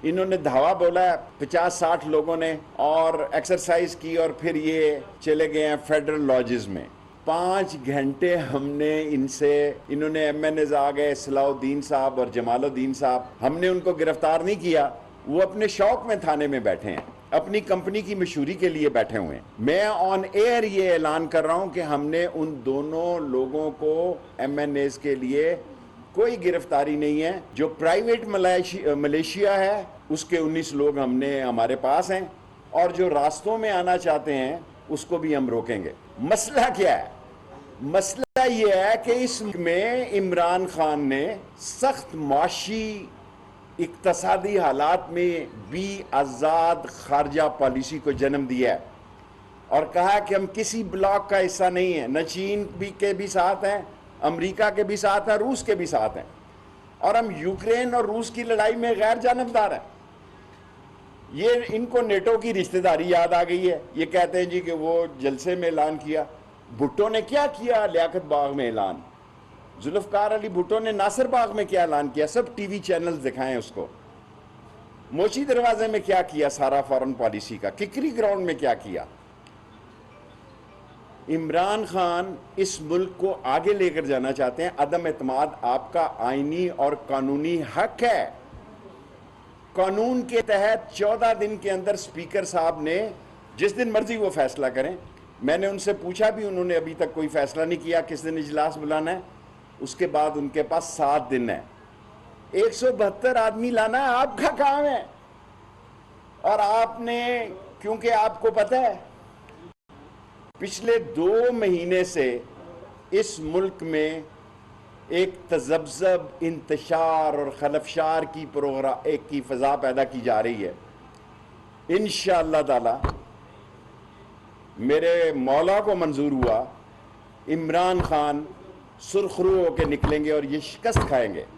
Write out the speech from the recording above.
انہوں نے دھاوا بولا ہے 50-60 لوگوں نے اور ایکسرسائز کی اور پھر یہ چلے گئے ہیں فیڈرل لاجز میں. 5 گھنٹے ہم نے ان سے، انہوں نے ایم این ایز آ گئے، صلاح الدین صاحب اور جمال الدین صاحب، ہم نے ان کو گرفتار نہیں کیا. وہ اپنے شوق میں تھانے میں بیٹھے ہیں، اپنی کمپنی کی مشہوری کے لیے بیٹھے ہوئے ہیں. میں آن ایئر یہ اعلان کر رہا ہوں کہ ہم نے ان دونوں لوگوں کو ایم این ایز کے لیے کوئی گرفتاری نہیں ہے. جو پرائیویٹ ملیشیا ہے اس کے 19 لوگ ہمارے پاس ہیں، اور جو راستوں میں آنا چاہتے ہیں اس کو بھی ہم روکیں گے. مسئلہ کیا ہے؟ مسئلہ یہ ہے کہ اس میں عمران خان نے سخت معاشی اقتصادی حالات میں بھی آزاد خارجہ پالیسی کو جنم دیا ہے اور کہا کہ ہم کسی بلاک کا حصہ نہیں ہیں، نہ چین کے بھی ساتھ ہیں، امریکہ کے بھی ساتھ ہیں، روس کے بھی ساتھ ہیں، اور ہم یوکرین اور روس کی لڑائی میں غیر جانبدار ہیں. یہ ان کو نیٹو کی رشتہ داری یاد آ گئی ہے. یہ کہتے ہیں جی کہ وہ جلسے میں اعلان کیا. بھٹو نے کیا کیا لیاقت باغ میں اعلان؟ ذوالفقار علی بھٹو نے ناصر باغ میں کیا اعلان کیا؟ سب ٹی وی چینلز دکھائیں اس کو. موچی دروازے میں کیا کیا سارا فارن پالیسی کا؟ ککری گراؤنڈ میں کیا کیا؟ عمران خان اس ملک کو آگے لے کر جانا چاہتے ہیں. عدم اعتماد آپ کا آئینی اور قانونی حق ہے. قانون کے تحت 14 دن کے اندر اسپیکر صاحب نے جس دن مرضی وہ فیصلہ کریں. میں نے ان سے پوچھا بھی، انہوں نے ابھی تک کوئی فیصلہ نہیں کیا کس دن اجلاس بلانا ہے. اس کے بعد ان کے پاس 7 دن ہے. 172 آدمی لانا آپ کا کام ہے، اور آپ نے، کیونکہ آپ کو پتہ ہے پچھلے 2 مہینے سے اس ملک میں ایک تذبذب، انتشار اور خلفشار کی فضا پیدا کی جا رہی ہے. انشاءاللہ تعالی میرے مولا کو منظور ہوا، عمران خان سرخرو ہو کے نکلیں گے اور یہ شکست کھائیں گے.